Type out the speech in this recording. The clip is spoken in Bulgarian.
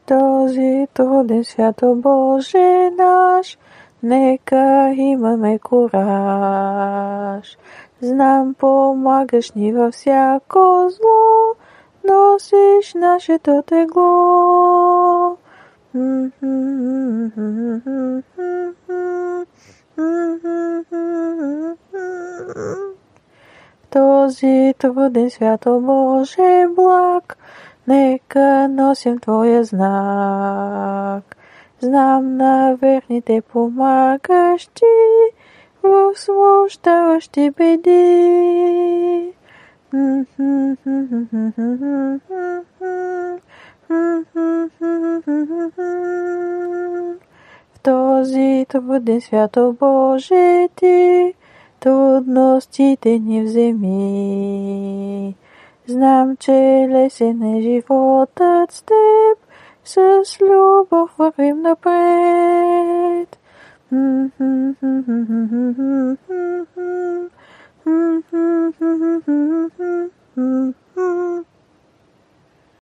Този труден свят, о Боже наш, нека имаме кураж. Знам, помагаш ни във всяко зло, носиш нашето тегло. Този труден свят, о Боже благ, нека носим Твоя знак. Знам на верните помагащи в смущаващи беди. В този труден свят, о Боже, Ти трудностите ни вземи. Знам, че лесен е животът с Теб, с любов вървим напред.